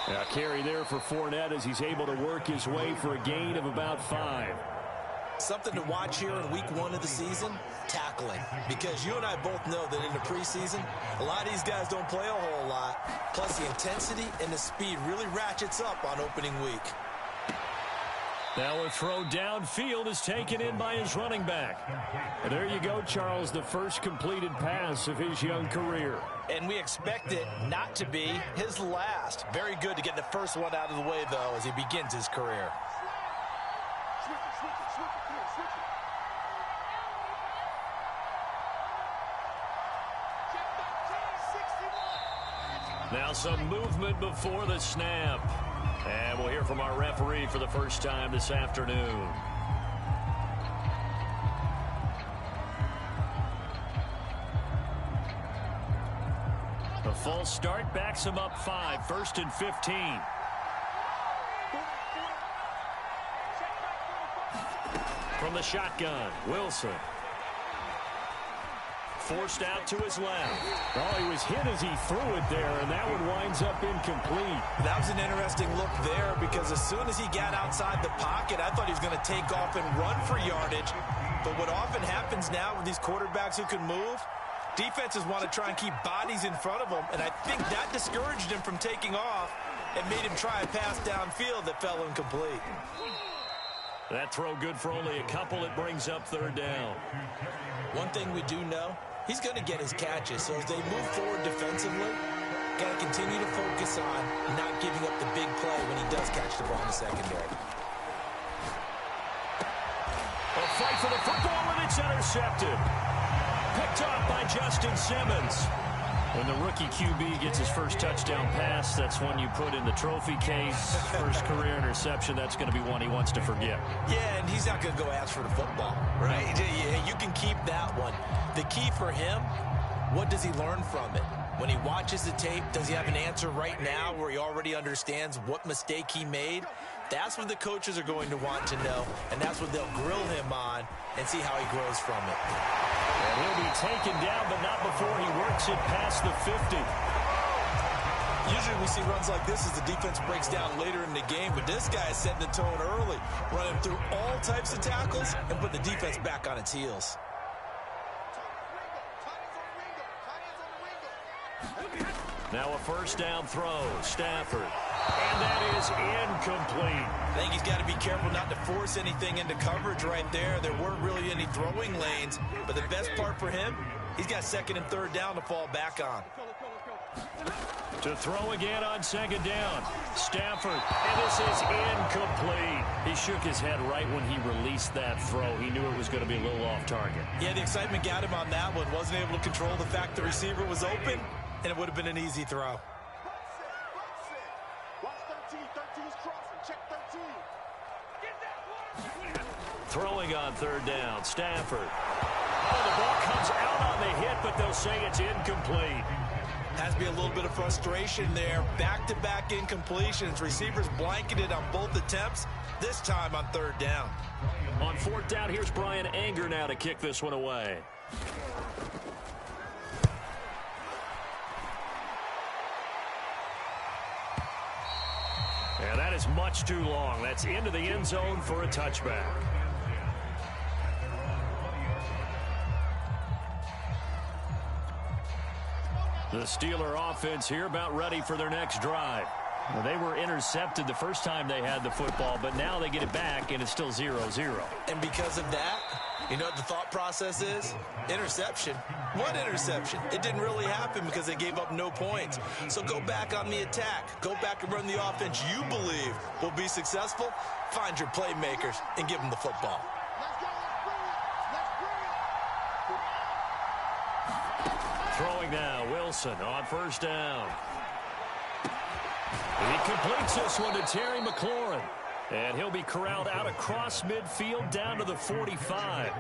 A carry there for Fournette as he's able to work his way for a gain of about 5. Something to watch here in week 1 of the season, tackling. Because you and I both know that in the preseason, a lot of these guys don't play a whole lot. Plus, the intensity and the speed really ratchets up on opening week. Now a throw downfield is taken in by his running back. And there you go, Charles, the first completed pass of his young career. And we expect it not to be his last. Very good to get the first one out of the way, though, as he begins his career. Now some movement before the snap. And we'll hear from our referee for the first time this afternoon. A false start backs him up 5, 1st and 15. From the shotgun, Wilson. Forced out to his left. Oh, he was hit as he threw it there, and that one winds up incomplete. That was an interesting look there because as soon as he got outside the pocket, I thought he was going to take off and run for yardage. But what often happens now with these quarterbacks who can move, defenses want to try and keep bodies in front of them, and I think that discouraged him from taking off and made him try a pass downfield that fell incomplete. That throw good for only a couple. It brings up 3rd down. One thing we do know, he's going to get his catches, so as they move forward defensively, got to continue to focus on not giving up the big play when he does catch the ball in the secondary. A fight for the football, and it's intercepted. Picked off by Justin Simmons. When the rookie QB gets his first touchdown pass, that's one you put in the trophy case. First career interception, that's going to be one he wants to forget. Yeah, and he's not going to go ask for the football, right? Yeah, you can keep that one. The key for him, what does he learn from it? When he watches the tape, does he have an answer right now where he already understands what mistake he made? That's what the coaches are going to want to know, and that's what they'll grill him on and see how he grows from it. And he'll be taken down, but not before he works it past the 50. Usually we see runs like this as the defense breaks down later in the game, but this guy is setting the tone early, running through all types of tackles and put the defense back on its heels. Now a first down throw, Stafford. And that is incomplete. I think he's got to be careful not to force anything into coverage right there. There weren't really any throwing lanes, but the best part for him, he's got 2nd and 3rd down to fall back on. To throw again on 2nd down, Stafford, and this is incomplete. He shook his head right when he released that throw. He knew it was going to be a little off target. Yeah, the excitement got him on that one. Wasn't able to control the fact the receiver was open, and it would have been an easy throw. Throwing on 3rd down, Stafford. Oh, the ball comes out on the hit, but they'll say it's incomplete. Has to be a little bit of frustration there. Back-to-back incompletions. Receivers blanketed on both attempts, this time on 3rd down. On 4th down, here's Brian Anger now to kick this one away. And that is much too long. That's into the end zone for a touchback. The Steeler offense here about ready for their next drive. Well, they were intercepted the first time they had the football, but now they get it back, and it's still 0-0. And because of that, you know what the thought process is? Interception. What interception? It didn't really happen because they gave up no points. So go back on the attack. Go back and run the offense you believe will be successful. Find your playmakers and give them the football. Throwing now, Wilson on 1st down. He completes this one to Terry McLaurin. And he'll be corralled out across midfield down to the 45.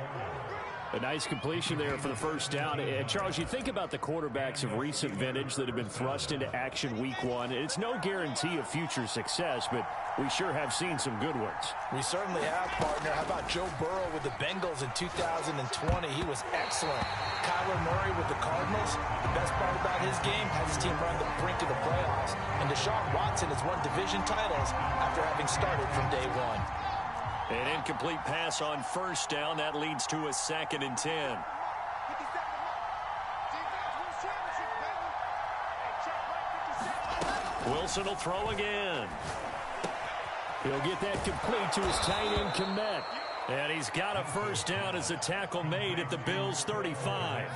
A nice completion there for the first down. And Charles, you think about the quarterbacks of recent vintage that have been thrust into action week 1. It's no guarantee of future success, but we sure have seen some good ones. We certainly have, partner. How about Joe Burrow with the Bengals in 2020? He was excellent. Kyler Murray with the Cardinals. The best part about his game, had his team run the brink of the playoffs. And to Deshaun Watson has won division titles after having started from day one. An incomplete pass on first down. That leads to a 2nd and 10. Wilson will throw again. He'll get that complete to his tight end, Kmet. And he's got a first down as the tackle made at the Bills' 35.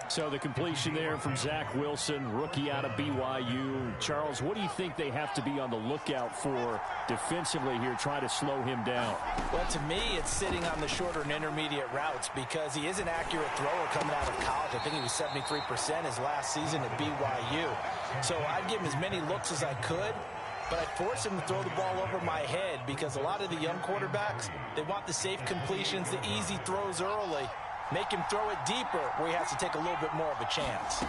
So the completion there from Zach Wilson, rookie out of BYU. Charles, what do you think they have to be on the lookout for defensively here, trying to slow him down? Well, to me, it's sitting on the shorter and intermediate routes because he is an accurate thrower coming out of college. I think he was 73% his last season at BYU. So I'd give him as many looks as I could, but I'd force him to throw the ball over my head because a lot of the young quarterbacks, they want the safe completions, the easy throws early. Make him throw it deeper where he has to take a little bit more of a chance.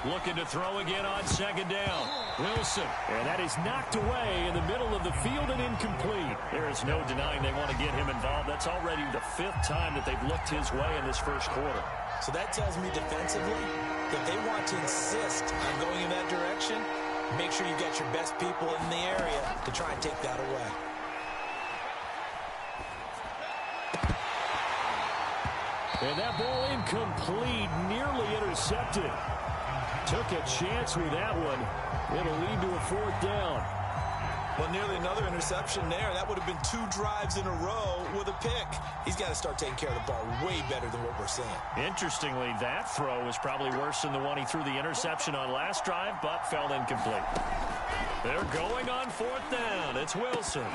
Looking to throw again on 2nd down. Wilson. And that is knocked away in the middle of the field and incomplete. There is no denying they want to get him involved. That's already the 5th time that they've looked his way in this first quarter. So that tells me defensively that they want to insist on going in that direction. Make sure you got your best people in the area to try and take that away. And that ball incomplete, nearly intercepted. Took a chance with that one. It'll lead to a 4th down. Well, nearly another interception there. That would have been 2 drives in a row with a pick. He's got to start taking care of the ball way better than what we're seeing. Interestingly, that throw was probably worse than the one he threw the interception on last drive, but fell incomplete. They're going on 4th down. It's Wilson.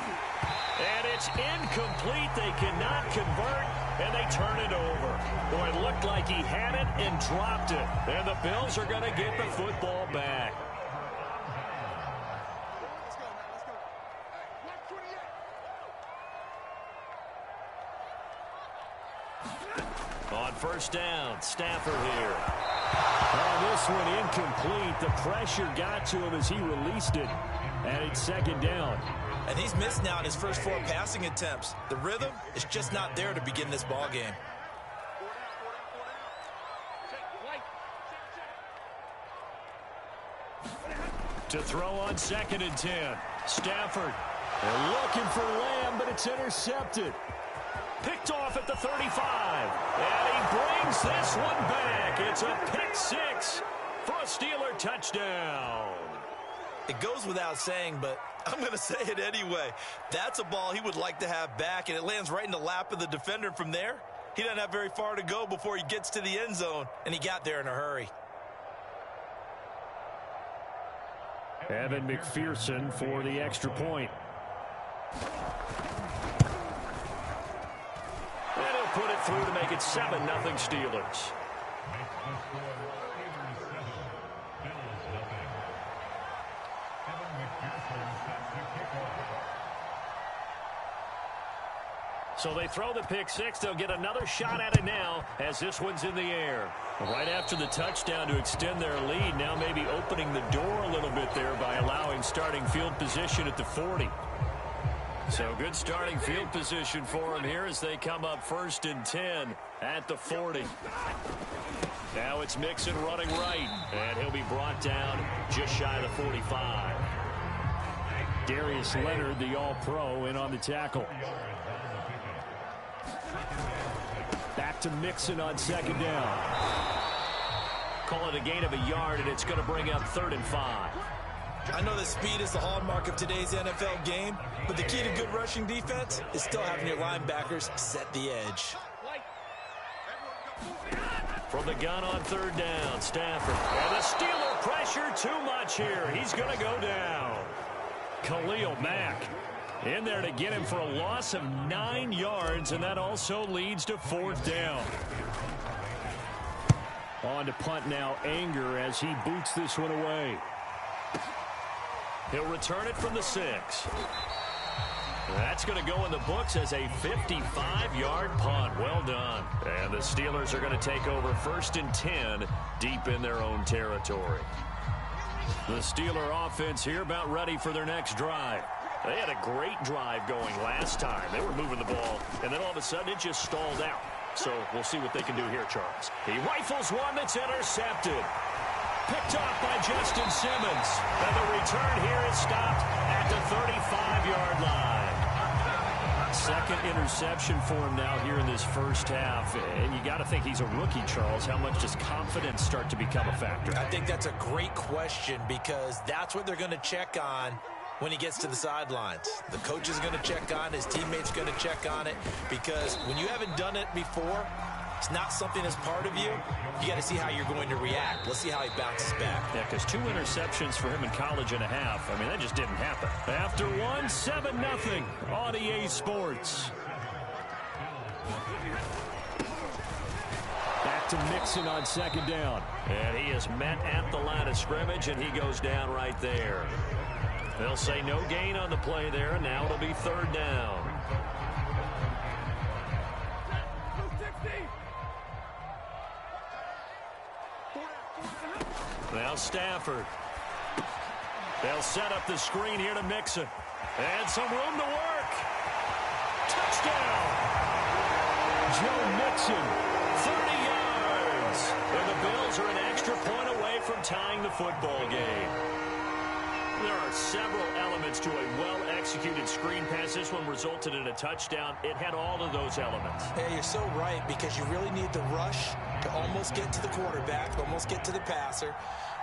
And it's incomplete. They cannot convert, and they turn it over. Boy, it looked like he had it and dropped it. And the Bills are going to get the football back. On 1st down, Stafford here. Oh, this one incomplete. The pressure got to him as he released it. And it's 2nd down. And he's missed now in his first 4 passing attempts. The rhythm is just not there to begin this ball game. To throw on 2nd and 10. Stafford. They're looking for Lamb, but it's intercepted. Picked off at the 35. And he brings this one back. It's a pick 6 for a Steeler touchdown. It goes without saying, but I'm going to say it anyway. That's a ball he would like to have back, and it lands right in the lap of the defender from there. He doesn't have very far to go before he gets to the end zone, and he got there in a hurry. Evan McPherson for the extra point. And he'll put it through to make it 7-0 Steelers. So they throw the pick 6. They'll get another shot at it now as this one's in the air. Right after the touchdown to extend their lead, now maybe opening the door a little bit there by allowing starting field position at the 40. So good starting field position for them here as they come up 1st and 10 at the 40. Now it's Mixon running right, and he'll be brought down just shy of the 45. Darius Leonard, the All-Pro, in on the tackle. Back to Mixon on 2nd down. Call it a gain of a yard, and it's going to bring up 3rd and 5. I know that speed is the hallmark of today's NFL game, but the key to good rushing defense is still having your linebackers set the edge. From the gun on 3rd down, Stafford. And the Steeler pressure too much here. He's going to go down. Khalil Mack in there to get him for a loss of 9 yards, and that also leads to 4th down. On to punt now, Anger, as he boots this one away. He'll return it from the 6. That's going to go in the books as a 55-yard punt. Well done. And the Steelers are going to take over 1st and 10 deep in their own territory. The Steeler offense here about ready for their next drive. They had a great drive going last time. They were moving the ball, and then all of a sudden it just stalled out. So we'll see what they can do here, Charles. He rifles one that's intercepted. Picked off by Justin Simmons. And the return here is stopped at the 35-yard line. Second interception for him now here in this first half. And you got to think he's a rookie, Charles. How much does confidence start to become a factor? I think that's a great question because that's what they're going to check on when he gets to the sidelines. The coach is going to check on it. His teammates going to check on it because when you haven't done it before, it's not something that's part of you. You got to see how you're going to react. Let's see how he bounces back. Yeah, because 2 interceptions for him in college and a half. I mean, that just didn't happen. After one, 7-0 on EA Sports. Back to Mixon on second down. And he is met at the line of scrimmage, and he goes down right there. They'll say no gain on the play there, and now it'll be third down. Now Stafford. They'll set up the screen here to Mixon. And some room to work. Touchdown. Joe Mixon, 30 yards. And the Bills are an extra point away from tying the football game. There are several elements to a well-executed screen pass. This one resulted in a touchdown. It had all of those elements. Hey, you're so right because you really need the rush to almost get to the quarterback, almost get to the passer.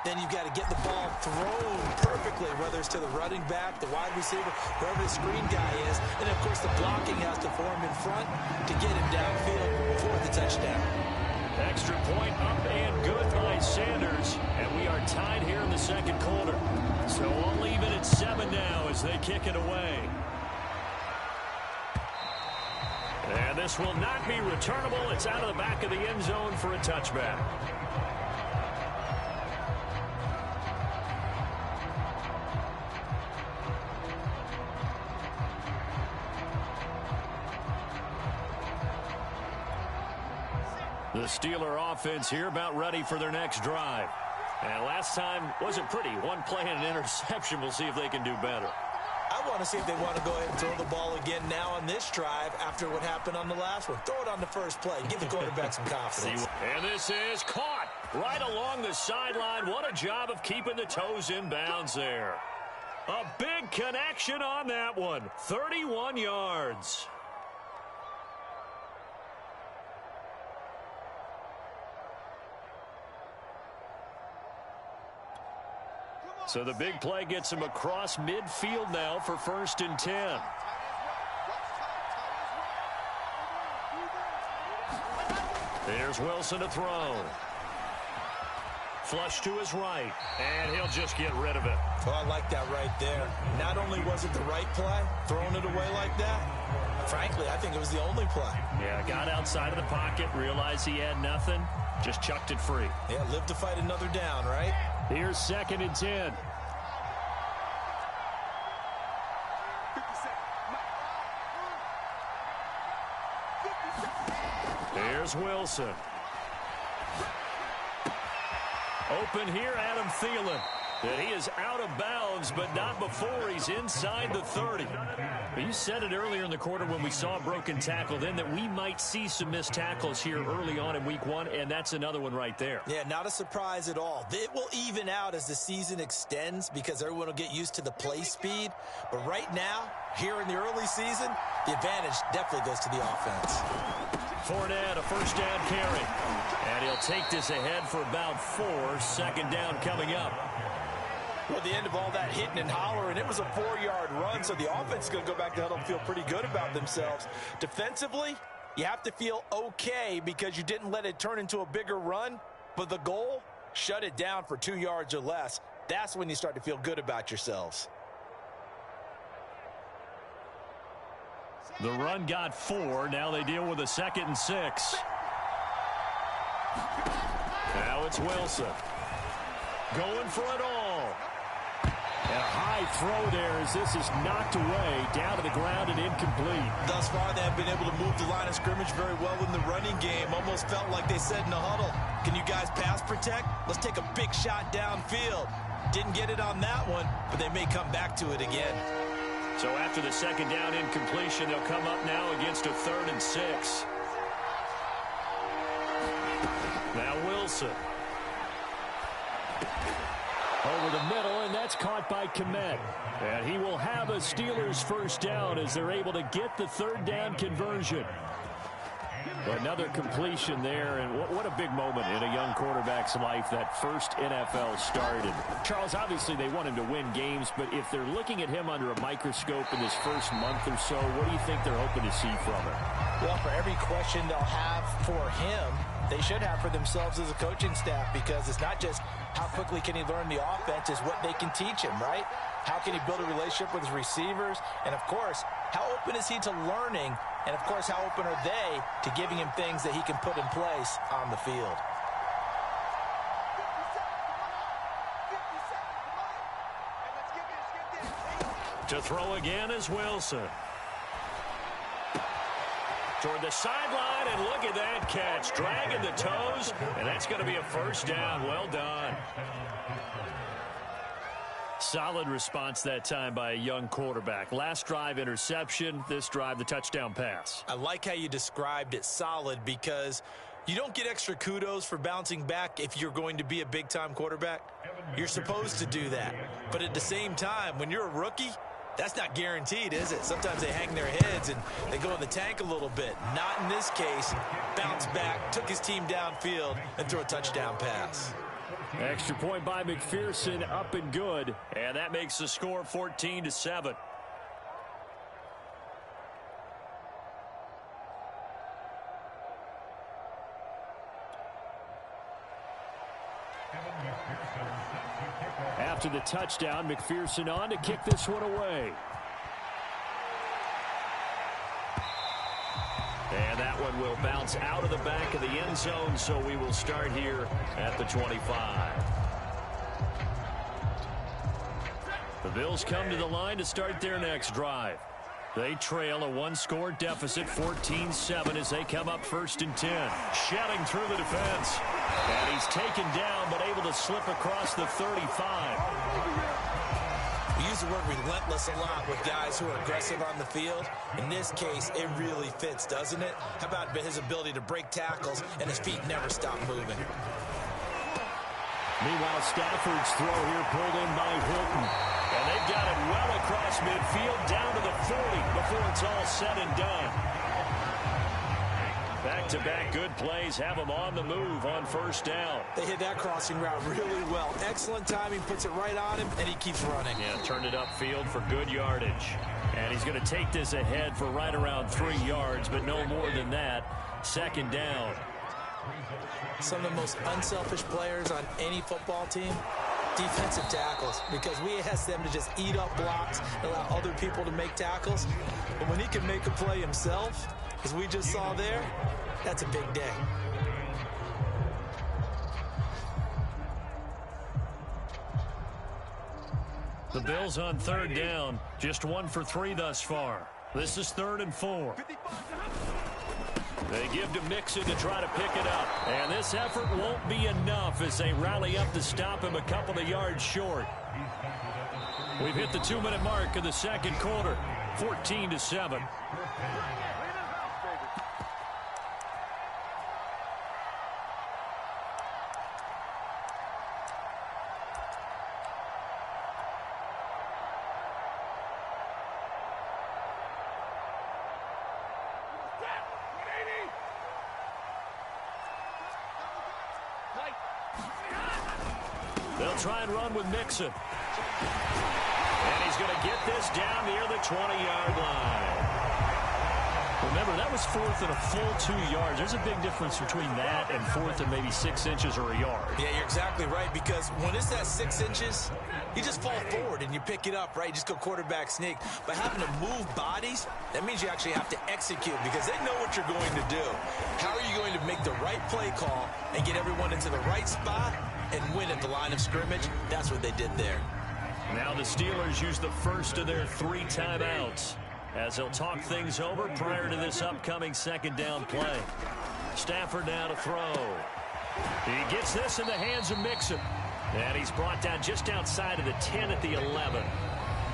Then you've got to get the ball thrown perfectly, whether it's to the running back, the wide receiver, whoever the screen guy is. And, of course, the blocking has to form in front to get him downfield for the touchdown. Extra point up and good by Sanders. And we are tied here in the second quarter. So I'll leave it at 7 now as they kick it away. And this will not be returnable. It's out of the back of the end zone for a touchback. The Steeler offense here about ready for their next drive. And last time wasn't pretty. One play and an interception. We'll see if they can do better. I want to see if they want to go ahead and throw the ball again now on this drive after what happened on the last one. Throw it on the first play. Give the quarterback some confidence. And this is caught right along the sideline. What a job of keeping the toes in bounds there. A big connection on that one. 31 yards. So the big play gets him across midfield now for 1st and 10. There's Wilson to throw. Flush to his right, and he'll just get rid of it. Oh, I like that right there. Not only was it the right play, throwing it away like that, frankly, I think it was the only play. Yeah, got outside of the pocket, realized he had nothing, just chucked it free. Yeah, live to fight another down, right? Here's 2nd and 10. Here's Wilson. Open here, Adam Thielen. And he is out of bounds, but not before he's inside the 30. You said it earlier in the quarter when we saw a broken tackle then that we might see some missed tackles here early on in week 1, and that's another one right there. Yeah, not a surprise at all. It will even out as the season extends because everyone will get used to the play speed. But right now, here in the early season, the advantage definitely goes to the offense. Fournette, a first down carry. And he'll take this ahead for about 4. 2nd down coming up. Well, the end of all that hitting and hollering, it was a 4-yard run, so the offense is going to go back to huddle and feel pretty good about themselves. Defensively, you have to feel okay because you didn't let it turn into a bigger run, but the goal, shut it down for 2 yards or less. That's when you start to feel good about yourselves. The run got 4. Now they deal with a 2nd and 6. Now it's Wilson. Going for it all. And a high throw there as this is knocked away, down to the ground and incomplete. Thus far, they have been able to move the line of scrimmage very well in the running game. Almost felt like they said in the huddle, can you guys pass protect? Let's take a big shot downfield. Didn't get it on that one, but they may come back to it again. So after the 2nd down incompletion, they'll come up now against a 3rd and 6. Now Wilson. Over the middle, and that's caught by Kmet. And he will have a Steelers first down as they're able to get the third down conversion. Another completion there, and what a big moment in a young quarterback's life, that first NFL start. And Charles, obviously they want him to win games, but if they're looking at him under a microscope in this first month or so, what do you think they're hoping to see from him? Well, for every question they'll have for him, they should have for themselves as a coaching staff, because it's not just how quickly can he learn the offense, it's what they can teach him, right? How can he build a relationship with his receivers? And, of course, how open is he to learning? And, of course, how open are they to giving him things that he can put in place on the field? To throw again is Wilson. Toward the sideline, and look at that catch. Dragging the toes, and that's going to be a first down. Well done. Solid response that time by a young quarterback. Last drive, interception. This drive, the touchdown pass. I like how you described it, solid, because you don't get extra kudos for bouncing back if you're going to be a big-time quarterback. You're supposed to do that. But at the same time, when you're a rookie, that's not guaranteed, is it? Sometimes they hang their heads and they go in the tank a little bit. Not in this case. Bounced back, took his team downfield, and threw a touchdown pass. Extra point by McPherson, up and good. And that makes the score 14-7. After the touchdown, McPherson on to kick this one away. And that one will bounce out of the back of the end zone, so we will start here at the 25. The Bills come to the line to start their next drive. They trail a one-score deficit, 14-7, as they come up 1st and 10. Shedding through the defense. And he's taken down, but able to slip across the 35. We use the word relentless a lot with guys who are aggressive on the field. In this case, it really fits, doesn't it? How about his ability to break tackles and his feet never stop moving? Meanwhile, Stafford's throw here pulled in by Hilton. And they've got it well across midfield down to the 40 before it's all said and done. Back-to-back good plays have them on the move on 1st down. They hit that crossing route really well. Excellent timing, puts it right on him, and he keeps running. Yeah, turned it upfield for good yardage. And he's going to take this ahead for right around 3 yards, but no more than that. 2nd down. Some of the most unselfish players on any football team, defensive tackles, because we ask them to just eat up blocks, allow other people to make tackles. But when he can make a play himself, as we just saw there, that's a big day. The Bills on 3rd down, just 1 for 3 thus far. This is 3rd and 4. They give to Mixon to try to pick it up. And this effort won't be enough as they rally up to stop him a couple of yards short. We've hit the 2-minute mark of the 2nd quarter, 14-7. They'll try and run with Mixon. And he's going to get this down near the 20-yard line. Remember, that was 4th and a full 2 yards. There's a big difference between that and 4th and maybe 6 inches or a yard. Yeah, you're exactly right, because when it's that 6 inches, you just fall forward and you pick it up, right? You just go quarterback sneak. But having to move bodies, that means you actually have to execute, because they know what you're going to do. How are you going to make the right play call and get everyone into the right spot and win at the line of scrimmage? That's what they did there. Now the Steelers use the first of their 3 timeouts as they'll talk things over prior to this upcoming 2nd down play. Stafford now to throw. He gets this in the hands of Mixon. And he's brought down just outside of the 10 at the 11.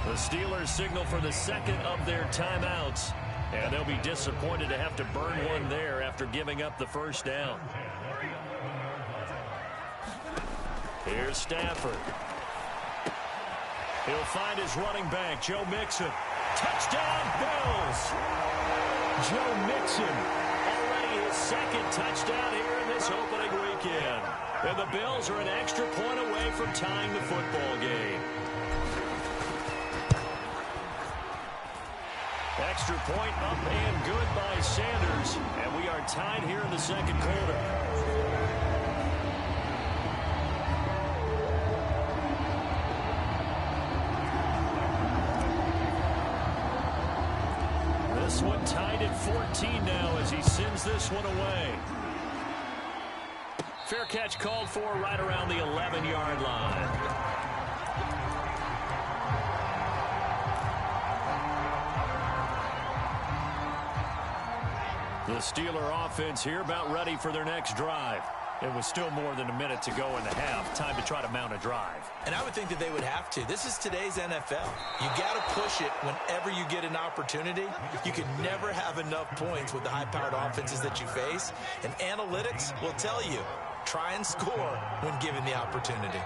The Steelers signal for the 2nd of their timeouts. And they'll be disappointed to have to burn one there after giving up the 1st down. Here's Stafford. He'll find his running back, Joe Mixon. Touchdown, Bills! Joe Mixon, already his second touchdown here in this opening weekend. And the Bills are an extra point away from tying the football game. Extra point up and good by Sanders. And we are tied here in the second quarter. This one tied at 14 now as he sends this one away. Fair catch called for right around the 11-yard line. The Steeler offense here about ready for their next drive. It was still more than a minute to go in the half. Time to try to mount a drive. And I would think that they would have to. This is today's NFL. You got to push it whenever you get an opportunity. You can never have enough points with the high-powered offenses that you face. And analytics will tell you, try and score when given the opportunity.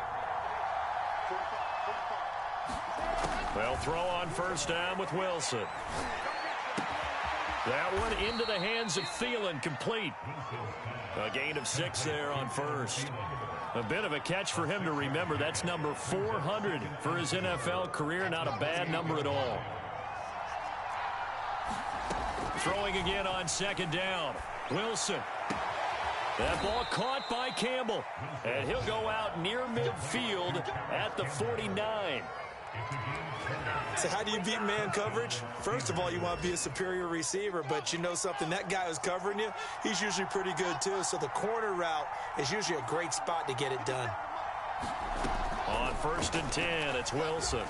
They'll throw on first down with Wilson. That one into the hands of Thielen, complete. A gain of 6 there on first. A bit of a catch for him to remember. That's number 400 for his NFL career. Not a bad number at all. Throwing again on second down. Wilson. That ball caught by Campbell. And he'll go out near midfield at the 49. So how do you beat man coverage? First of all, you want to be a superior receiver, but you know something, that guy who's covering you, he's usually pretty good too. So the corner route is usually a great spot to get it done. On first and 10, it's Wilson.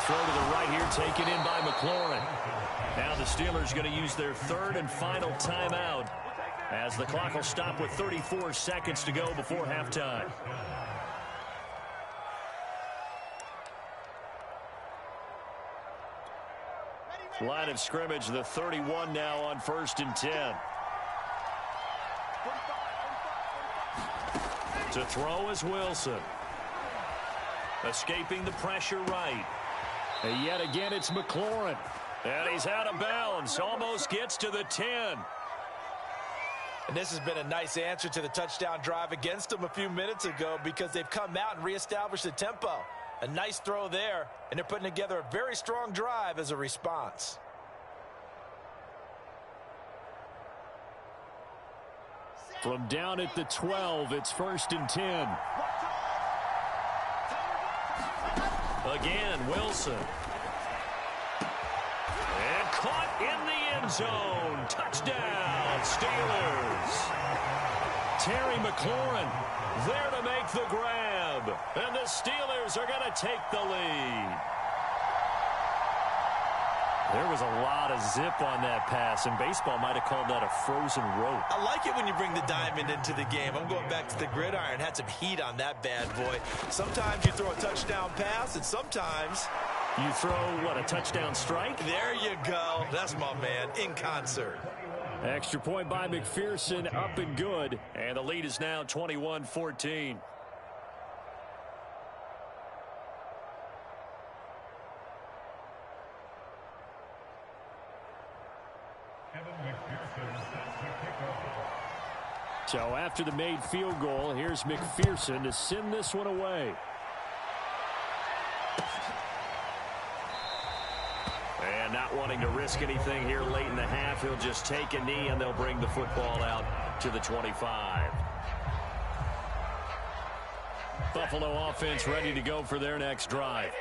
Throw to the right here, taken in by McLaurin. Now the Steelers going to use their third and final timeout as the clock will stop with 34 seconds to go before halftime. Line of scrimmage, the 31 now on first and 10. To throw is Wilson. Escaping the pressure right. And yet again, it's McLaurin. And he's out of bounds. Almost gets to the 10. And this has been a nice answer to the touchdown drive against them a few minutes ago because they've come out and reestablished the tempo. A nice throw there, and they're putting together a very strong drive as a response. From down at the 12, it's first and 10. Again, Wilson. And caught in the end zone. Touchdown, Steelers. Terry McLaurin there to make the grab. And the Steelers are going to take the lead. There was a lot of zip on that pass, and baseball might have called that a frozen rope. I like it when you bring the diamond into the game. I'm going back to the gridiron. Had some heat on that bad boy. Sometimes you throw a touchdown pass, and sometimes you throw, what, a touchdown strike? There you go. That's my man, in concert. Extra point by McPherson, up and good. And the lead is now 21-14. So after the made field goal, here's McPherson to send this one away. And not wanting to risk anything here late in the half, he'll just take a knee and they'll bring the football out to the 25. Buffalo offense ready to go for their next drive.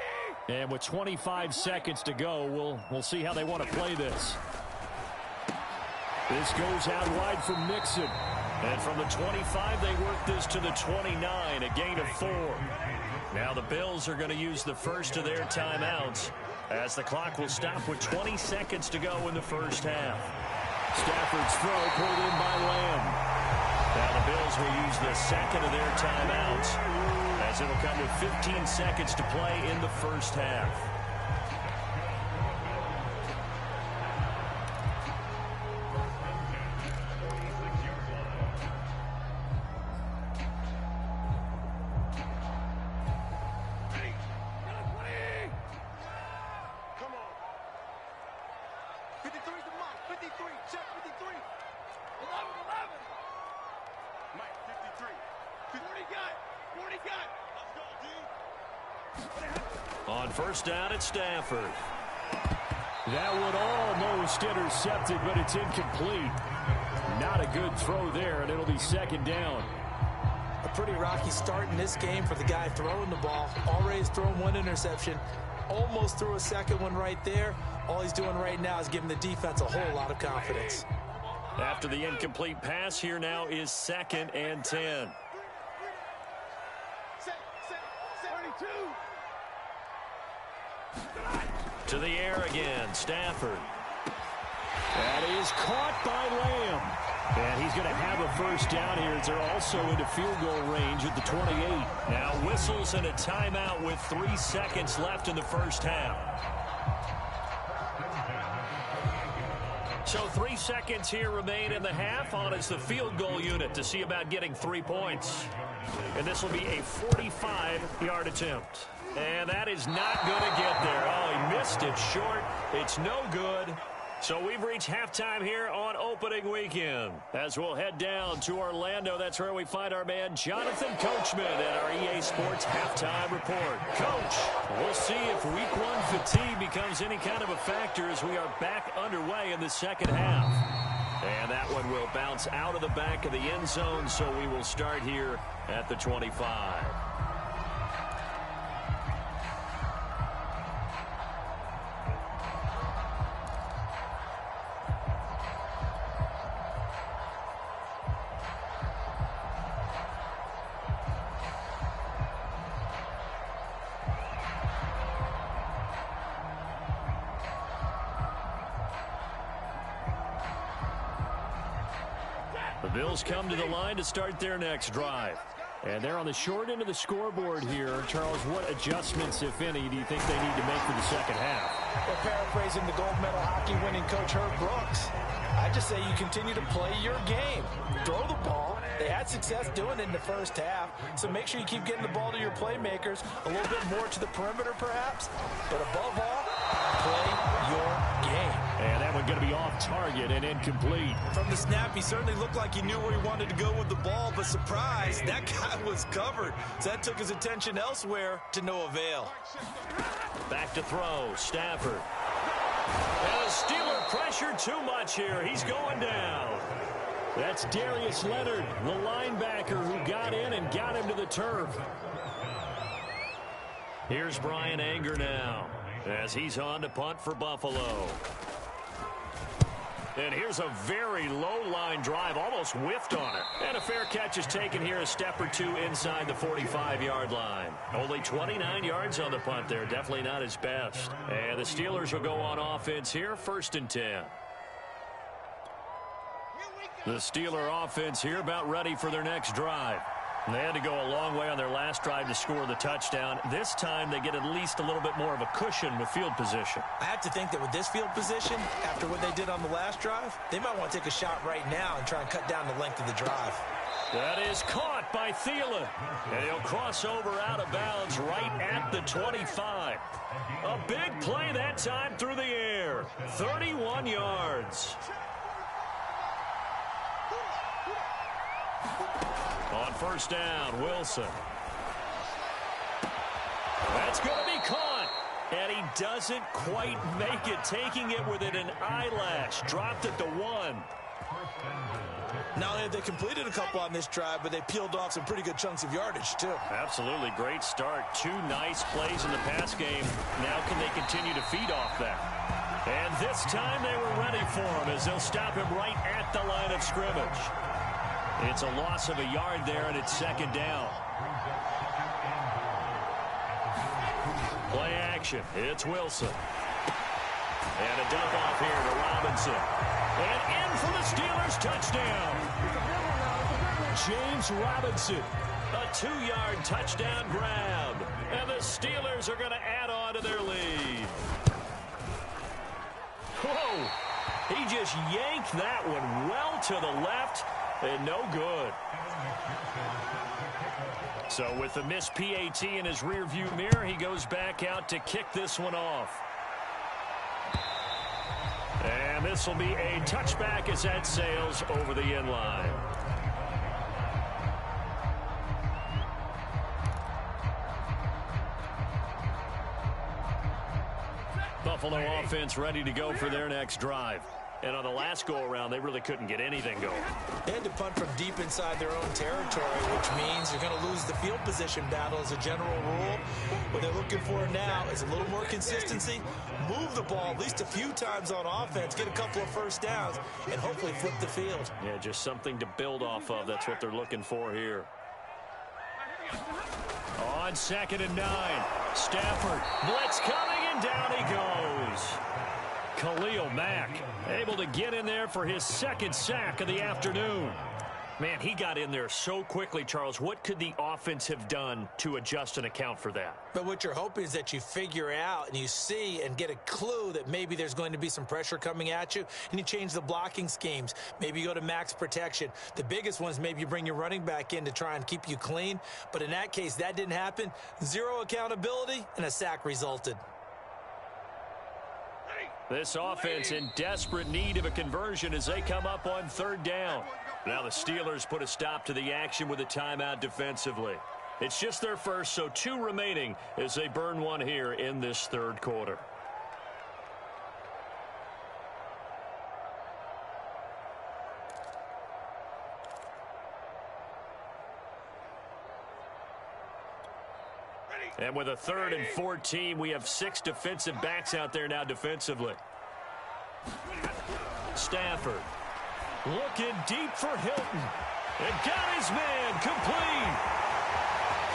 And with 25 seconds to go, we'll see how they want to play this. This goes out wide from Mixon. And from the 25, they work this to the 29, a gain of 4. Now the Bills are going to use the first of their timeouts as the clock will stop with 20 seconds to go in the first half. Stafford's throw pulled in by Lamb. Now the Bills will use the second of their timeouts as it'll come with 15 seconds to play in the first half. On first down, it's Stafford. That one almost intercepted, but it's incomplete. Not a good throw there, and it'll be second down. A pretty rocky start in this game for the guy throwing the ball. Already has thrown one interception. Almost threw a second one right there. All he's doing right now is giving the defense a whole lot of confidence. After the incomplete pass, here now is 2nd and 10. To the air again, Stafford. That is caught by Lamb. And he's going to have a first down here as they're also into field goal range at the 28. Now whistles and a timeout with 3 seconds left in the first half. So 3 seconds here remain in the half. On is the field goal unit to see about getting 3 points. And this will be a 45-yard attempt. And that is not going to get there. Oh, he missed it short. It's no good. So we've reached halftime here on opening weekend. As we'll head down to Orlando, that's where we find our man Jonathan Coachman at our EA Sports Halftime Report. Coach, we'll see if Week 1 fatigue becomes any kind of a factor as we are back underway in the second half. And that one will bounce out of the back of the end zone, so we will start here at the 25. The Bills come to the line to start their next drive. And they're on the short end of the scoreboard here. Charles, what adjustments, if any, do you think they need to make for the second half? Well, paraphrasing the gold medal hockey winning coach Herb Brooks, I just say you continue to play your game. Throw the ball. They had success doing it in the first half, so make sure you keep getting the ball to your playmakers, a little bit more to the perimeter perhaps, but above all, play your game. And that one going to be off target and incomplete. From the snap, he certainly looked like he knew where he wanted to go with the ball, but surprise, that guy was covered. So that took his attention elsewhere to no avail. Back to throw, Stafford. And the Steeler pressure too much here. He's going down. That's Darius Leonard, the linebacker who got in and got him to the turf. Here's Brian Anger now as he's on to punt for Buffalo. And here's a very low line drive, almost whiffed on it. And a fair catch is taken here, a step or two inside the 45-yard line. Only 29 yards on the punt there, definitely not his best. And the Steelers will go on offense here, 1st and 10. The Steeler offense here about ready for their next drive. They had to go a long way on their last drive to score the touchdown. This time they get at least a little bit more of a cushion with field position. I have to think that with this field position, after what they did on the last drive, they might want to take a shot right now and try and cut down the length of the drive. That is caught by Thielen. And he'll cross over out of bounds right at the 25. A big play that time through the air. 31 yards. On first down, Wilson. That's going to be caught. And he doesn't quite make it, taking it within an eyelash. Dropped at the 1. Not only have they completed a couple on this drive, but they peeled off some pretty good chunks of yardage, too. Absolutely. Great start. 2 nice plays in the pass game. Now can they continue to feed off that? And this time they were ready for him as they'll stop him right at the line of scrimmage. It's a loss of a yard there, and it's 2nd down. Play action. It's Wilson. And a dump off here to Robinson. And in for the Steelers touchdown. James Robinson. A 2-yard touchdown grab. And the Steelers are going to add on to their lead. Whoa. He just yanked that one well to the left. And no good. So with the missed PAT in his rearview mirror, he goes back out to kick this one off. And this will be a touchback as that sails over the end line. Buffalo offense ready to go for their next drive. And on the last go-around, they really couldn't get anything going. They had to punt from deep inside their own territory, which means you're going to lose the field position battle as a general rule. What they're looking for now is a little more consistency, move the ball at least a few times on offense, get a couple of first downs, and hopefully flip the field. Yeah, just something to build off of. That's what they're looking for here. On 2nd and 9, Stafford, blitz coming, and down he goes. Khalil Mack able to get in there for his second sack of the afternoon. Man, he got in there so quickly, Charles. What could the offense have done to adjust and account for that? But what you're hoping is that you figure out and you see and get a clue that maybe there's going to be some pressure coming at you, and you change the blocking schemes. Maybe you go to max protection. The biggest one is maybe you bring your running back in to try and keep you clean. But in that case, that didn't happen. Zero accountability, and a sack resulted. This offense in desperate need of a conversion as they come up on 3rd down. Now the Steelers put a stop to the action with a timeout defensively. It's just their first, so 2 remaining as they burn one here in this 3rd quarter. And with a 3rd and 14, we have 6 defensive backs out there now defensively. Stafford looking deep for Hilton. And got his man complete.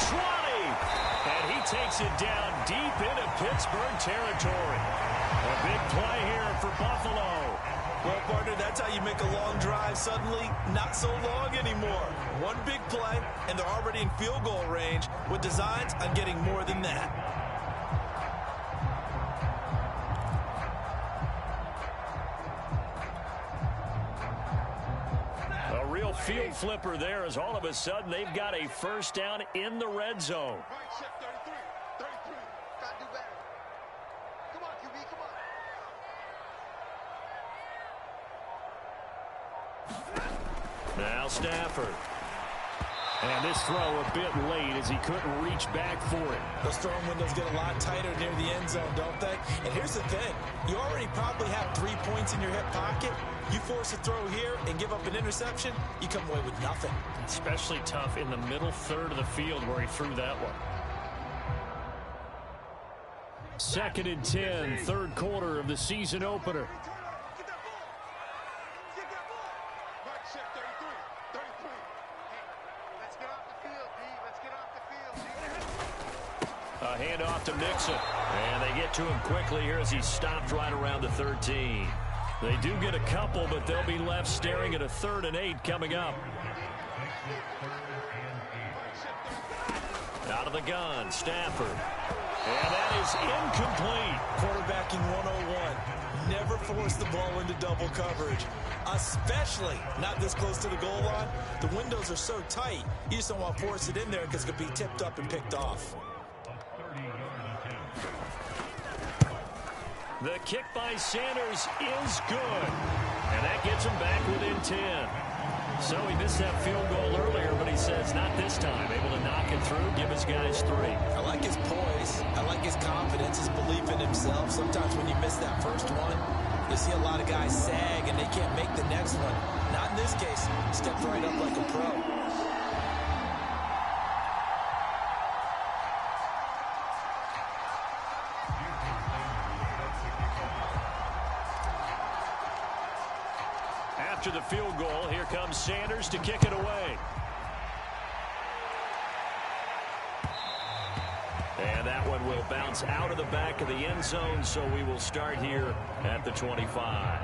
20. And he takes it down deep into Pittsburgh territory. A big play here for Buffalo. Well, partner, that's how you make a long drive suddenly not so long anymore. One big play, and they're already in field goal range with designs on getting more than that. A real field flipper there as all of a sudden they've got a first down in the red zone. Now Stafford. And this throw a bit late as he couldn't reach back for it. Those throwing windows get a lot tighter near the end zone, don't they? And here's the thing. You already probably have 3 points in your hip pocket. You force a throw here and give up an interception, you come away with nothing. Especially tough in the middle third of the field where he threw that one. 2nd and 10, 3rd quarter of the season opener. A handoff to Mixon. And they get to him quickly here as he stopped right around the 13. They do get a couple, but they'll be left staring at a 3rd and 8 coming up. Out of the gun, Stafford. And that is incomplete. Quarterbacking 101. Never force the ball into double coverage, especially not this close to the goal line. The windows are so tight, you just don't want to force it in there because it could be tipped up and picked off. The kick by Sanders is good. And that gets him back within 10. So he missed that field goal earlier, but he says not this time. Able to knock it through, give his guys 3. I like his poise. I like his confidence, his belief in himself. Sometimes when you miss that first one, you see a lot of guys sag and they can't make the next one. Not in this case. Stepped right up like a pro. After the field goal, here comes Sanders to kick it away. And that one will bounce out of the back of the end zone, so we will start here at the 25.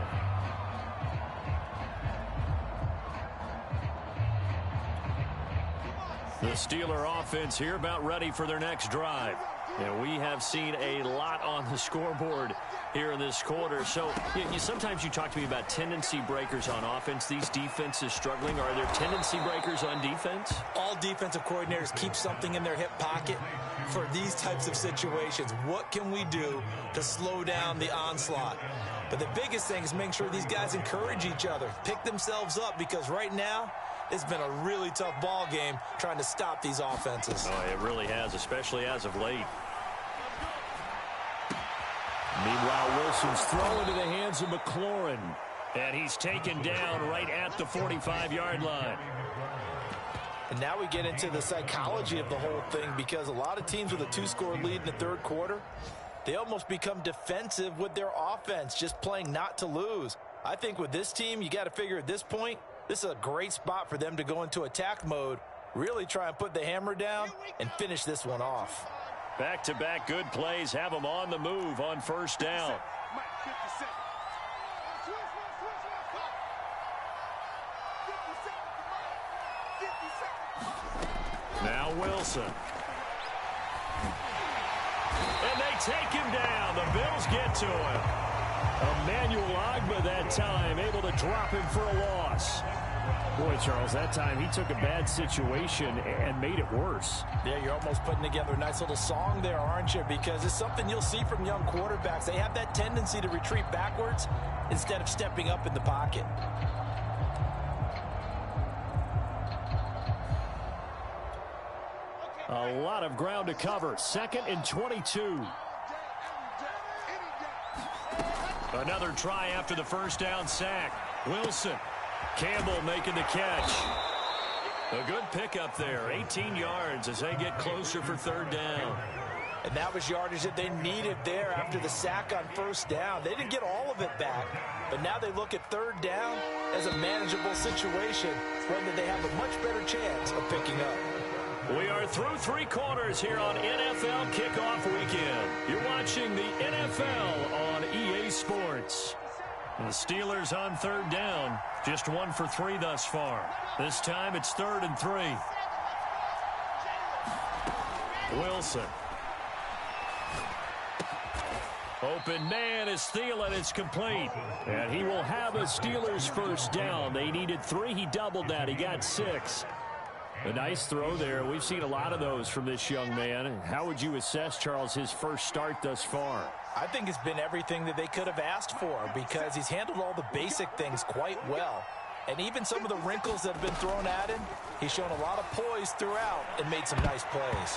The Steeler offense here about ready for their next drive. And we have seen a lot on the scoreboard here in this quarter. So sometimes you talk to me about tendency breakers on offense. These defenses struggling. Are there tendency breakers on defense? All defensive coordinators keep something in their hip pocket for these types of situations. What can we do to slow down the onslaught? But the biggest thing is making sure these guys encourage each other, pick themselves up, because right now it's been a really tough ball game trying to stop these offenses. Oh, it really has, especially as of late. Meanwhile, Wilson's throw into the hands of McLaurin. And he's taken down right at the 45-yard line. And now we get into the psychology of the whole thing, because a lot of teams with a 2-score lead in the third quarter, they almost become defensive with their offense, just playing not to lose. I think with this team, you got to figure at this point, this is a great spot for them to go into attack mode, really try and put the hammer down and finish this one off. Back-to-back good plays have them on the move on first down. Now Wilson. And they take him down. The Bills get to him. Emmanuel Ogbah that time, able to drop him for a loss. Boy, Charles, that time he took a bad situation and made it worse. Yeah, you're almost putting together a nice little song there, aren't you? Because it's something you'll see from young quarterbacks. They have that tendency to retreat backwards instead of stepping up in the pocket. A lot of ground to cover. 2nd and 22. Another try after the first down sack. Wilson. Campbell making the catch. A good pickup there. 18 yards as they get closer for third down. And that was yardage that they needed there after the sack on first down. They didn't get all of it back, but now they look at third down as a manageable situation, one that they have a much better chance of picking up. We are through 3 quarters here on NFL Kickoff Weekend. You're watching the NFL on EA Sports. The Steelers on third down, just 1 for 3 thus far. This time it's 3rd and 3. Wilson. Open man is Thielen. It's complete. And he will have a Steelers first down. They needed 3. He doubled that. He got 6. A nice throw there. We've seen a lot of those from this young man. How would you assess, Charles, his first start thus far? I think it's been everything that they could have asked for, because he's handled all the basic things quite well. And even some of the wrinkles that have been thrown at him, he's shown a lot of poise throughout and made some nice plays.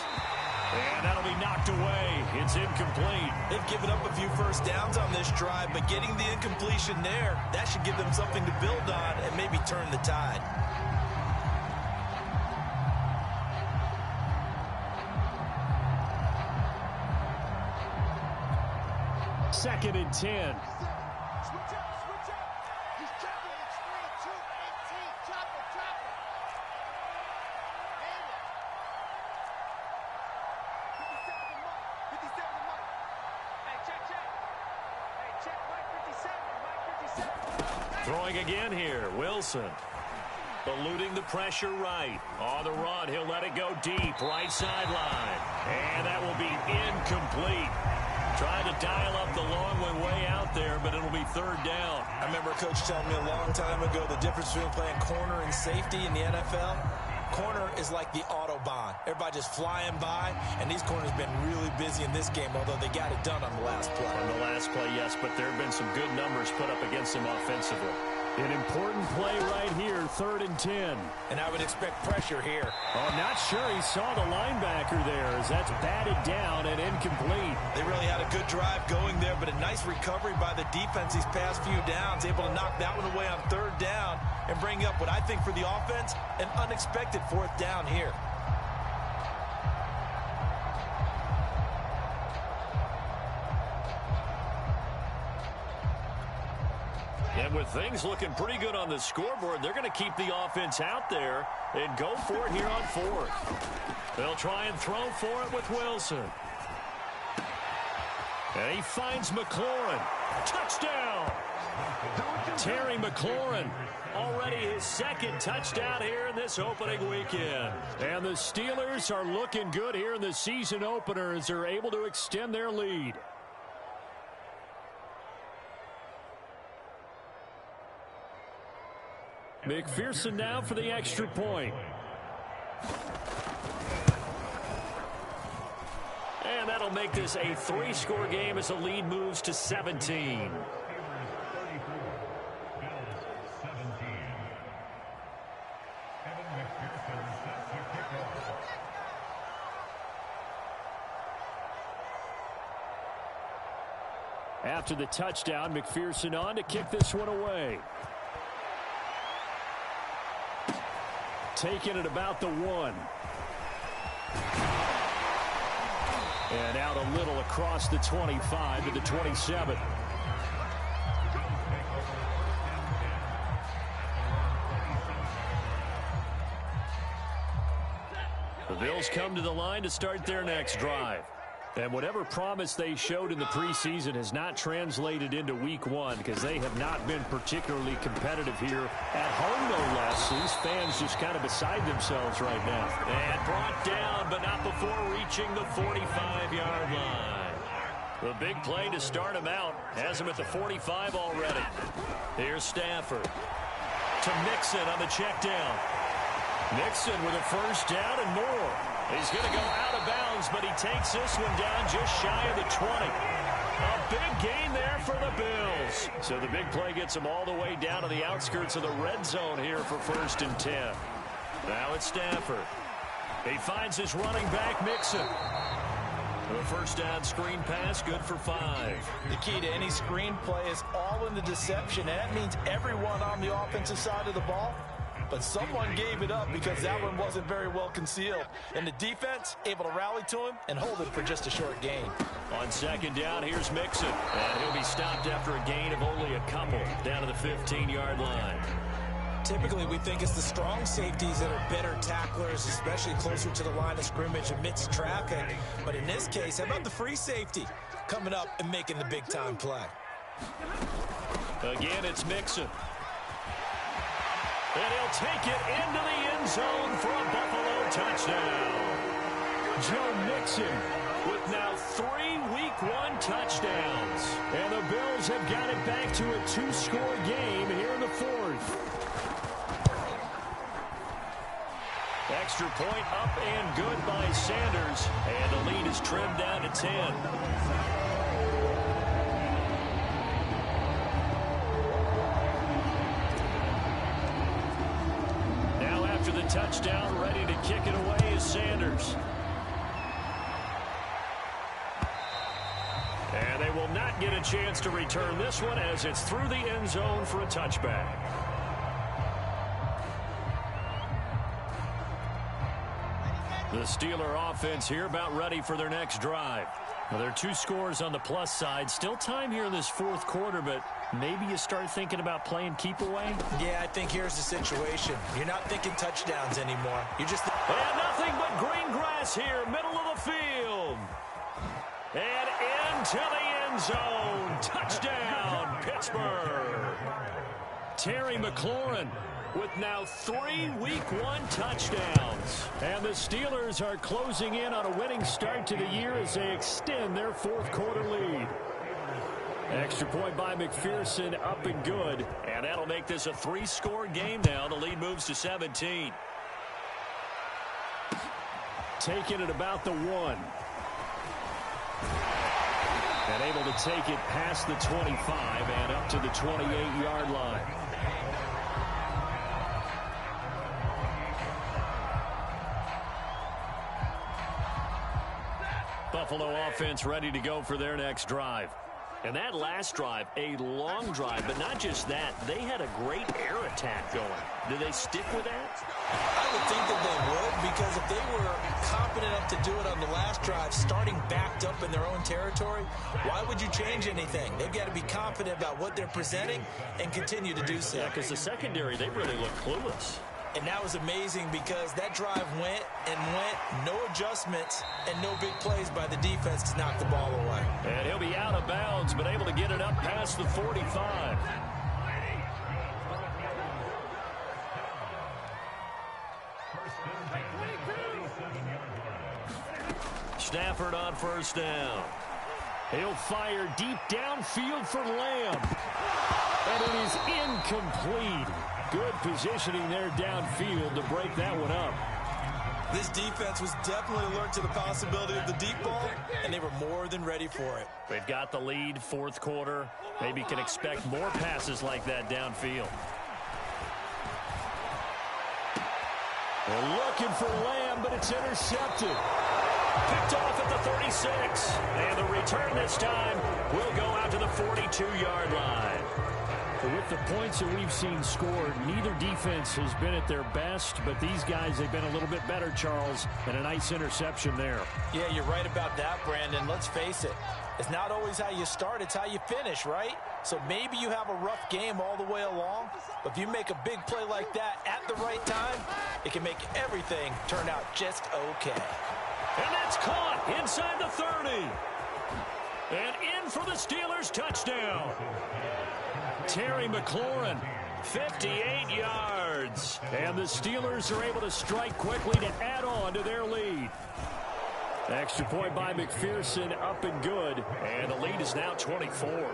And that'll be knocked away. It's incomplete. They've given up a few first downs on this drive, but getting the incompletion there, that should give them something to build on and maybe turn the tide. Second and 10. Throwing again here, Wilson. Eluding the pressure right. On the run, he'll let it go deep, right sideline. And that will be incomplete. Trying to dial up the long one way out there, but it'll be third down. I remember Coach telling me a long time ago the difference between playing corner and safety in the NFL. Corner is like the Autobahn. Everybody just flying by, and these corners have been really busy in this game, although they got it done on the last play. On the last play, yes, but there have been some good numbers put up against them offensively. An important play right here, 3rd and 10. And I would expect pressure here. Oh, I'm not sure he saw the linebacker there, as that's batted down and incomplete. They really had a good drive going there, but a nice recovery by the defense these past few downs, able to knock that one away on third down and bring up what I think for the offense, an unexpected 4th down here. And with things looking pretty good on the scoreboard, they're going to keep the offense out there and go for it here on 4th. They'll try and throw for it with Wilson. And he finds McLaurin. Touchdown! Terry McLaurin, already his 2nd touchdown here in this opening weekend. And the Steelers are looking good here in the season opener as they're able to extend their lead. McPherson now for the extra point. And that'll make this a 3-score game as the lead moves to 17. After the touchdown, McPherson on to kick this one away. Taking it about the 1. And out a little across the 25 to the 27. The Bills come to the line to start their next drive. And whatever promise they showed in the preseason has not translated into week 1 because they have not been particularly competitive here at home, no less. These fans just kind of beside themselves right now. And brought down, but not before reaching the 45-yard line. The big play to start him out has him at the 45 already. Here's Stafford to Mixon on the check down. Mixon with a first down and more. He's going to go out of bounds, but he takes this one down just shy of the 20. A big gain there for the Bills. So the big play gets them all the way down to the outskirts of the red zone here for 1st and 10. Now it's Stafford. He finds his running back, Mixon. The first down screen pass, good for 5. The key to any screen play is all in the deception, and that means everyone on the offensive side of the ball. But someone gave it up because that one wasn't very well concealed. And the defense able to rally to him and hold it for just a short gain. On 2nd down, here's Mixon. And he'll be stopped after a gain of only a couple down to the 15-yard line. Typically, we think it's the strong safeties that are better tacklers, especially closer to the line of scrimmage amidst traffic. But in this case, how about the free safety coming up and making the big-time play? Again, it's Mixon. And he'll take it into the end zone for a Buffalo touchdown. Joe Mixon with now 3 Week 1 touchdowns. And the Bills have got it back to a 2-score game here in the 4th. Extra point up and good by Sanders. And the lead is trimmed down to 10. After the touchdown, ready to kick it away is Sanders. And they will not get a chance to return this one as it's through the end zone for a touchback. The Steeler offense here about ready for their next drive. Well, there are 2 scores on the plus side. Still time here in this 4th quarter, but maybe you start thinking about playing keep away? Yeah, I think here's the situation. You're not thinking touchdowns anymore. You're just... And nothing but green grass here, middle of the field. And into the end zone. Touchdown, Pittsburgh. Terry McLaurin with now 3 Week 1 touchdowns. And the Steelers are closing in on a winning start to the year as they extend their 4th quarter lead. Extra point by McPherson, up and good. And that'll make this a 3-score game now. The lead moves to 17. Taking it about the 1. And able to take it past the 25 and up to the 28-yard line. Buffalo offense ready to go for their next drive. And that last drive, a long drive, but not just that. They had a great air attack going. Do they stick with that? I would think that they would, because if they were confident enough to do it on the last drive, starting backed up in their own territory, why would you change anything? They've got to be confident about what they're presenting and continue to do so. Yeah, because the secondary, they really look clueless. And that was amazing because that drive went and went, no adjustments and no big plays by the defense to knock the ball away. And he'll be out of bounds, but able to get it up past the 45. Stafford on 1st down. He'll fire deep downfield for Lamb. And it is incomplete. Good positioning there downfield to break that one up. This defense was definitely alert to the possibility of the deep ball, and they were more than ready for it. They've got the lead, 4th quarter. Maybe can expect more passes like that downfield. They're looking for Lamb, but it's intercepted. Picked off at the 36. And the return this time will go out to the 42-yard line. With the points that we've seen scored, neither defense has been at their best, but these guys, they've been a little bit better, Charles, and a nice interception there. Yeah, you're right about that, Brandon. Let's face it. It's not always how you start, it's how you finish, right? So maybe you have a rough game all the way along, but if you make a big play like that at the right time, it can make everything turn out just okay. And that's caught inside the 30. And in for the Steelers touchdown. Terry McLaurin, 58 yards. And the Steelers are able to strike quickly to add on to their lead. Extra point by McPherson, up and good. And the lead is now 24.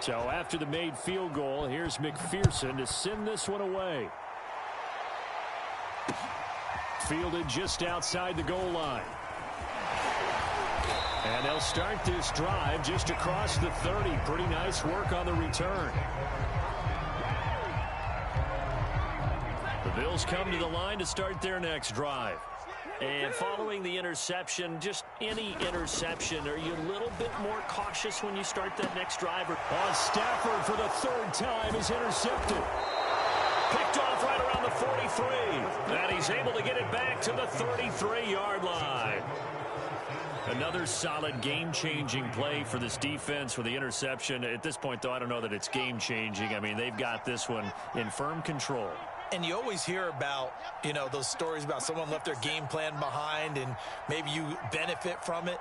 So after the made field goal, here's McPherson to send this one away. Fielded just outside the goal line. And they'll start this drive just across the 30. Pretty nice work on the return. The Bills come to the line to start their next drive. And following the interception, just any interception, are you a little bit more cautious when you start that next drive? Stafford for the third time is intercepted. Picked off right around the 43. And he's able to get it back to the 33-yard line. Another solid game-changing play for this defense with the interception. At this point, though, I don't know that it's game-changing. I mean, they've got this one in firm control. And you always hear about, those stories about someone left their game plan behind and maybe you benefit from it.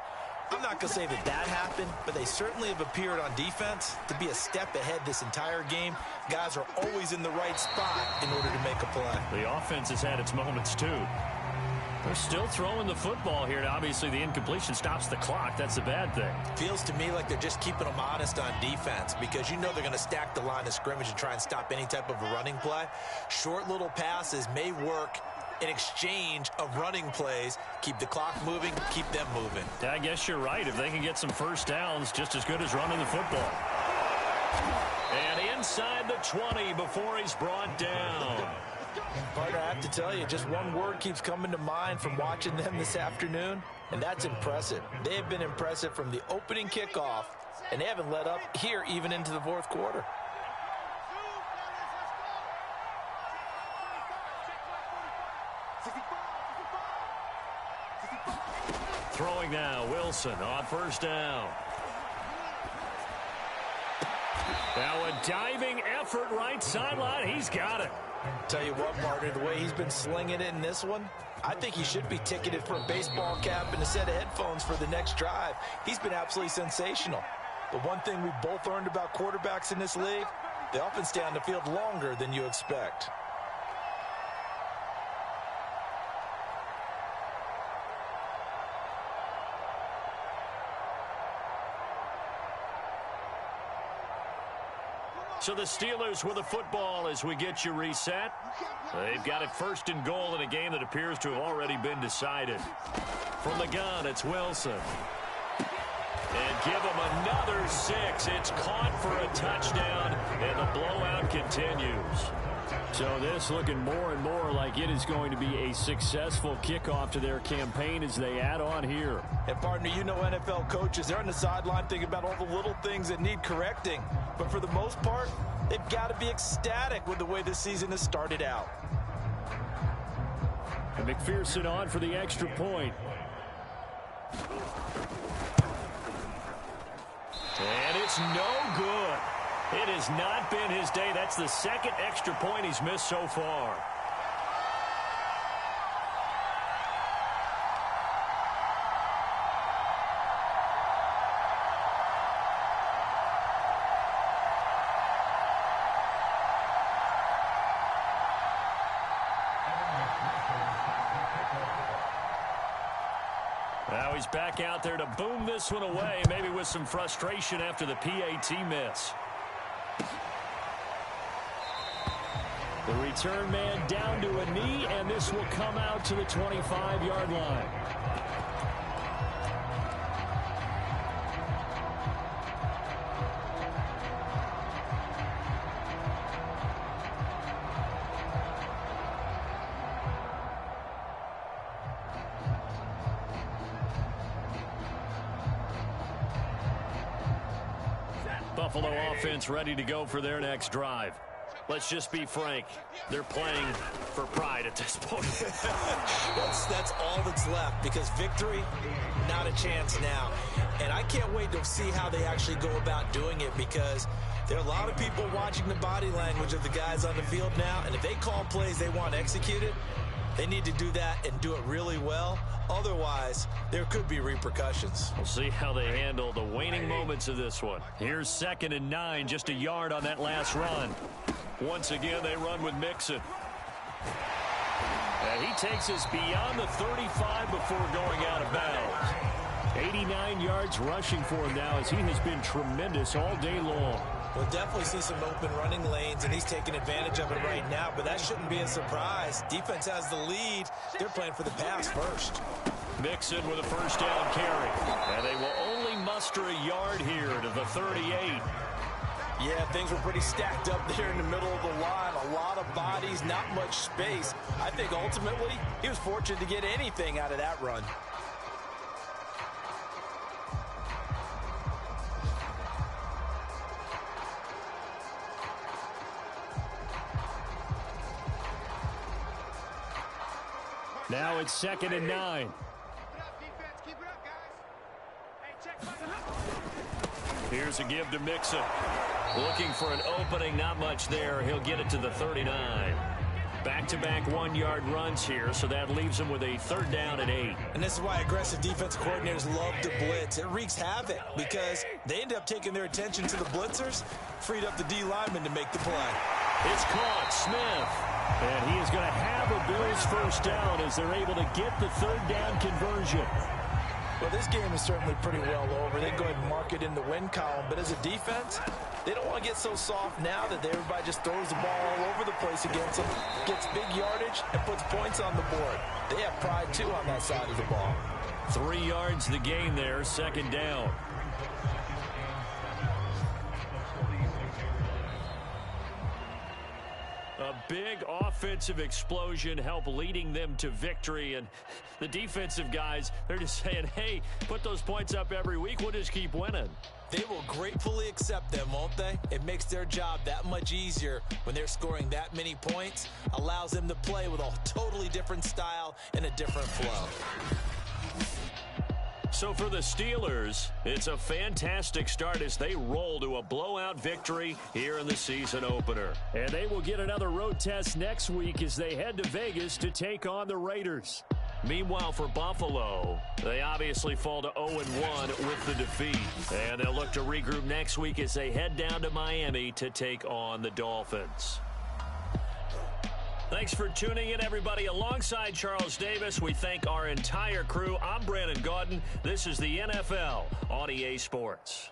I'm not going to say that happened, but they certainly have appeared on defense to be a step ahead this entire game. Guys are always in the right spot in order to make a play. The offense has had its moments, too. They're still throwing the football here. Obviously, the incompletion stops the clock. That's a bad thing. Feels to me like they're just keeping them honest on defense because they're going to stack the line of scrimmage and try and stop any type of a running play. Short little passes may work in exchange of running plays. Keep the clock moving, keep them moving. I guess you're right. If they can get some first downs, just as good as running the football. And inside the 20 before he's brought down. Partner, I have to tell you, just one word keeps coming to mind from watching them this afternoon, and that's impressive. They have been impressive from the opening kickoff, and they haven't let up here even into the fourth quarter. Throwing now, Wilson on first down. Now a diving effort right sideline. He's got it. Tell you what, partner, the way he's been slinging it in this one, I think he should be ticketed for a baseball cap and a set of headphones for the next drive. He's been absolutely sensational. But one thing we've both learned about quarterbacks in this league, they often stay on the field longer than you expect. So the Steelers with the football as we get you reset. They've got it first and goal in a game that appears to have already been decided. From the gun, it's Wilson. And give him another 6. It's caught for a touchdown, and the blowout continues. So this looking more and more like it is going to be a successful kickoff to their campaign as they add on here. And partner, NFL coaches, they're on the sideline thinking about all the little things that need correcting. But for the most part, they've got to be ecstatic with the way this season has started out. And McPherson on for the extra point. And it's no good. It has not been his day. That's the second extra point he's missed so far. Now he's back out there to boom this one away, maybe with some frustration after the PAT miss. The return man down to a knee, and this will come out to the 25-yard line. Buffalo offense ready to go for their next drive. Let's just be frank. They're playing for pride at this point. That's all that's left, because victory, not a chance now. And I can't wait to see how they actually go about doing it, because there are a lot of people watching the body language of the guys on the field now, and if they call plays they want executed, they need to do that and do it really well. Otherwise, there could be repercussions. We'll see how they handle the waning moments of this one. Here's 2nd and 9, just a yard on that last run. Once again, they run with Mixon. And he takes us beyond the 35 before going out of bounds. 89 yards rushing for him now, as he has been tremendous all day long. We'll definitely see some open running lanes, and he's taking advantage of it right now, but that shouldn't be a surprise. Defense has the lead. They're playing for the pass first. Mixon with a first down carry. And they will only muster a yard here to the 38. Yeah, things were pretty stacked up there in the middle of the line. A lot of bodies, not much space. I think ultimately he was fortunate to get anything out of that run. Now it's 2nd and 9. Here's a give to Mixon. Looking for an opening, not much there. He'll get it to the 39. Back-to-back 1-yard runs here, so that leaves him with a 3rd down and 8. And this is why aggressive defensive coordinators love to blitz. It wreaks havoc because they end up taking their attention to the blitzers, freed up the D lineman to make the play. It's caught, Smith. And he is going to have a Bills first down as they're able to get the 3rd down conversion. Well, this game is certainly pretty well over. They can go ahead and mark it in the win column. But as a defense, they don't want to get so soft now that everybody just throws the ball all over the place against them, gets big yardage, and puts points on the board. They have pride, too, on that side of the ball. 3 yards the gain there, 2nd down. A big offensive explosion helped leading them to victory, and the defensive guys, they're just saying, hey, put those points up every week, we'll just keep winning. They will gratefully accept them, won't they? It makes their job that much easier when they're scoring that many points, allows them to play with a totally different style and a different flow. So for the Steelers, it's a fantastic start as they roll to a blowout victory here in the season opener. And they will get another road test next week as they head to Vegas to take on the Raiders. Meanwhile, for Buffalo, they obviously fall to 0-1 with the defeat. And they'll look to regroup next week as they head down to Miami to take on the Dolphins. Thanks for tuning in, everybody. Alongside Charles Davis, we thank our entire crew. I'm Brandon Gaudin. This is the NFL on EA Sports.